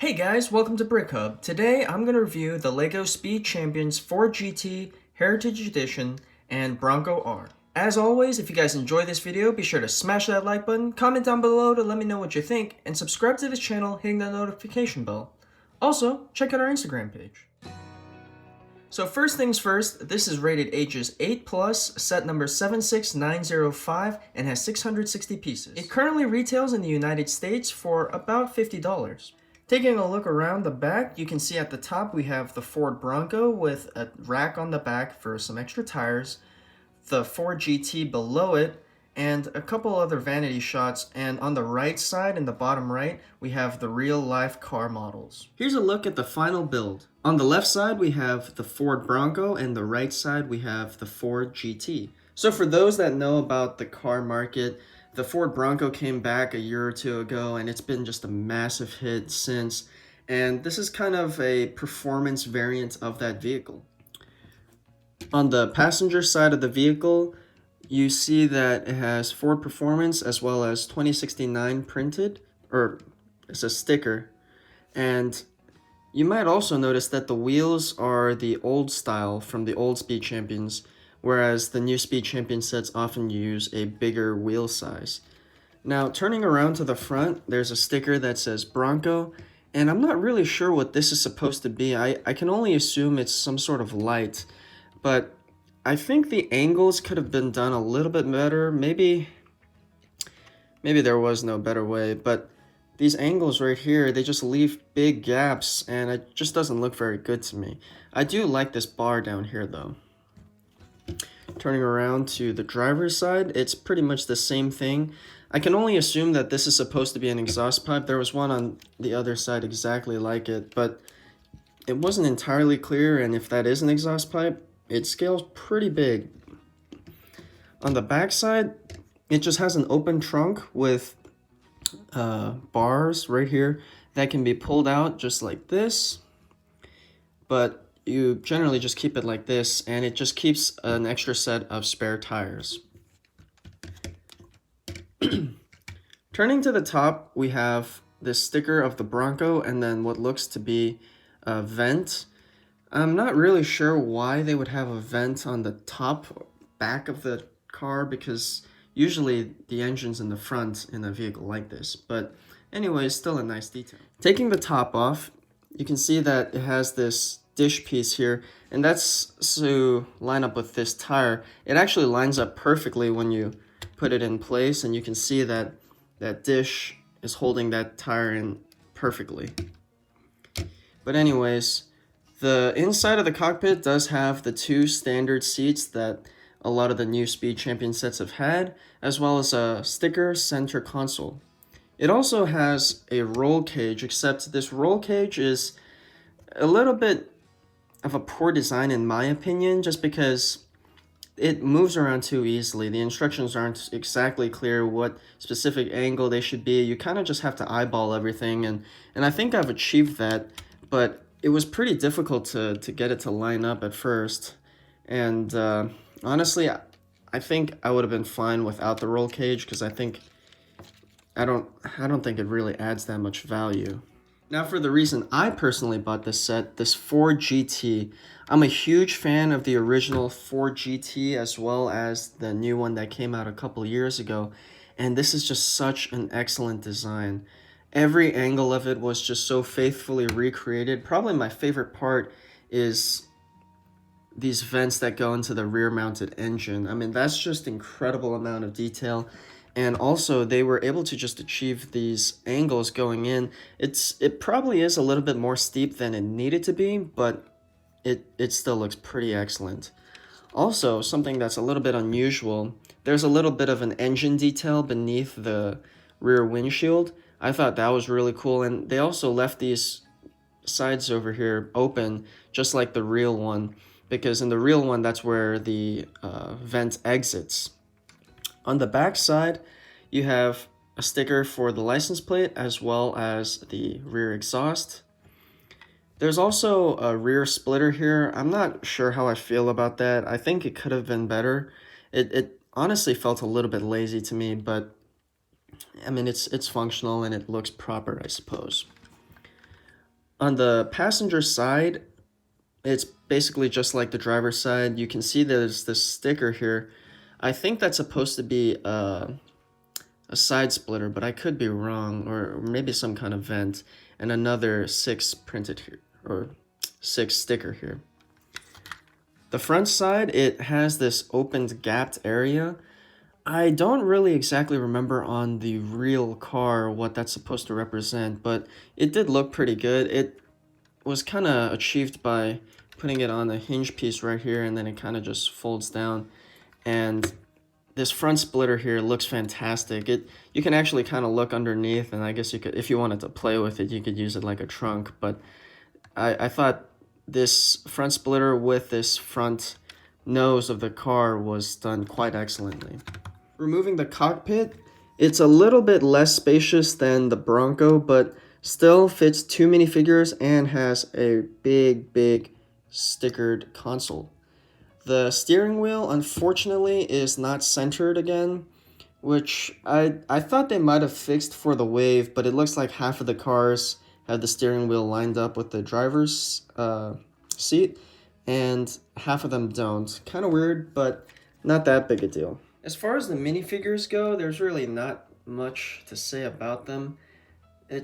Hey guys, welcome to Brick Hub. Today I'm going to review the LEGO Speed Champions 4GT Heritage Edition and Bronco R. As always, if you guys enjoy this video, be sure to smash that like button, comment down below to let me know what you think, and subscribe to this channel hitting the notification bell. Also, check out our Instagram page. So first things first, this is rated ages 8+, set number 76905, and has 660 pieces. It currently retails in the United States for about $50. Taking a look around the back, you can see at the top we have the Ford Bronco with a rack on the back for some extra tires, the Ford GT below it, and a couple other vanity shots, and on the right side in the bottom right, we have the real-life car models. Here's a look at the final build. On the left side, we have the Ford Bronco, and the right side, we have the Ford GT. So for those that know about the car market, the Ford Bronco came back a year or two ago, and it's been just a massive hit since. And this is kind of a performance variant of that vehicle. On the passenger side of the vehicle, you see that it has Ford Performance as well as 2069 printed, or it's a sticker. And you might also notice that the wheels are the old style from the old Speed Champions, whereas the new Speed Champion sets often use a bigger wheel size. Now, turning around to the front, there's a sticker that says Bronco, and I'm not really sure what this is supposed to be. I can only assume it's some sort of light, but I think the angles could have been done a little bit better. Maybe there was no better way, but these angles right here, they just leave big gaps, and it just doesn't look very good to me. I do like this bar down here, though. Turning around to the driver's side, it's pretty much the same thing. I can only assume that this is supposed to be an exhaust pipe. There was one on the other side exactly like it, but it wasn't entirely clear, and if that is an exhaust pipe, it scales pretty big. On the back side, it just has an open trunk with bars right here that can be pulled out just like this, but you generally just keep it like this, and it just keeps an extra set of spare tires. Turning to the top, we have this sticker of the Bronco and then what looks to be a vent. I'm not really sure why they would have a vent on the top back of the car, because usually the engine's in the front in a vehicle like this, but anyway, still a nice detail. Taking the top off, you can see that it has this dish piece here, and that's to line up with this tire. It actually lines up perfectly when you put it in place, and you can see that that dish is holding that tire in perfectly. But anyways, the inside of the cockpit does have the two standard seats that a lot of the new Speed Champion sets have had, as well as a sticker center console. It also has a roll cage, except this roll cage is a little bit of a poor design in my opinion, just because it moves around too easily. The instructions aren't exactly clear what specific angle they should be. You kind of just have to eyeball everything, and I think I've achieved that, but it was pretty difficult to get it to line up at first. And honestly, I think I would have been fine without the roll cage, because I don't think it really adds that much value. Now for the reason I personally bought this set, this Ford GT. I'm a huge fan of the original Ford GT as well as the new one that came out a couple years ago, and this is just such an excellent design. Every angle of it was just so faithfully recreated. Probably my favorite part is these vents that go into the rear-mounted engine. I mean, that's just incredible amount of detail. And also, they were able to just achieve these angles going in. It probably is a little bit more steep than it needed to be, but it still looks pretty excellent. Also, something that's a little bit unusual, there's a little bit of an engine detail beneath the rear windshield. I thought that was really cool, and they also left these sides over here open, just like the real one, because in the real one, that's where the vent exits. On the back side, you have a sticker for the license plate as well as the rear exhaust. There's also a rear splitter here. I'm not sure how I feel about that. I think it could have been better. It honestly felt a little bit lazy to me, but I mean, it's functional and it looks proper, I suppose. On the passenger side, it's basically just like the driver's side. You can see there's this sticker here. I think that's supposed to be a side splitter, but I could be wrong, or maybe some kind of vent, and another 6 printed here, or 6 sticker here. The front side, it has this opened gapped area. I don't really exactly remember on the real car what that's supposed to represent, but it did look pretty good. It was kind of achieved by putting it on a hinge piece right here, and then it kind of just folds down. And this front splitter here looks fantastic. You can actually kind of look underneath, and I guess you could, if you wanted to play with it, you could use it like a trunk. But I thought this front splitter with this front nose of the car was done quite excellently. Removing the cockpit, it's a little bit less spacious than the Bronco, but still fits 2 minifigures and has a big stickered console. The steering wheel, unfortunately, is not centered again, which I thought they might have fixed for the Wave, but it looks like half of the cars have the steering wheel lined up with the driver's seat, and half of them don't. Kind of weird, but not that big a deal. As far as the minifigures go, there's really not much to say about them. I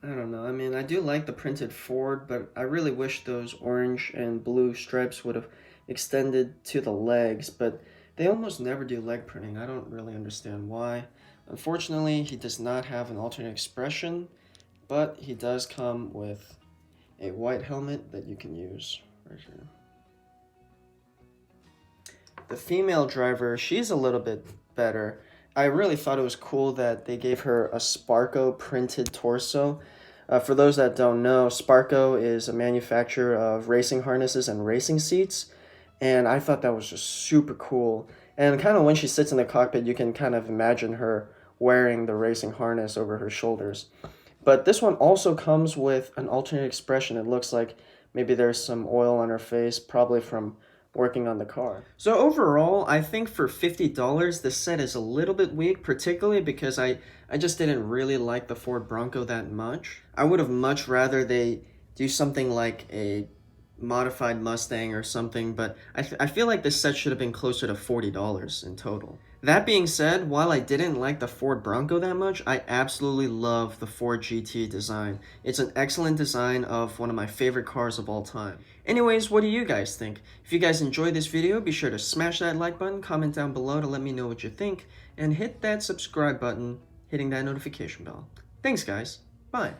don't know, I mean, I do like the printed Ford, but I really wish those orange and blue stripes would have extended to the legs, but they almost never do leg printing. I don't really understand why. Unfortunately, he does not have an alternate expression, but he does come with a white helmet that you can use right here. The female driver, she's a little bit better. I really thought it was cool that they gave her a Sparco printed torso. For those that don't know, Sparco is a manufacturer of racing harnesses and racing seats, and I thought that was just super cool. And kind of when she sits in the cockpit, you can kind of imagine her wearing the racing harness over her shoulders. But this one also comes with an alternate expression. It looks like maybe there's some oil on her face, probably from working on the car. So overall, I think for $50, this set is a little bit weak, particularly because I just didn't really like the Ford Bronco that much. I would have much rather they do something like a modified Mustang or something, but I feel like this set should have been closer to $40 in total. That being said, while I didn't like the Ford Bronco that much, I absolutely love the Ford GT design. It's an excellent design of one of my favorite cars of all time. Anyways, what do you guys think? If you guys enjoyed this video, be sure to smash that like button, comment down below to let me know what you think, and hit that subscribe button, hitting that notification bell. Thanks guys, bye.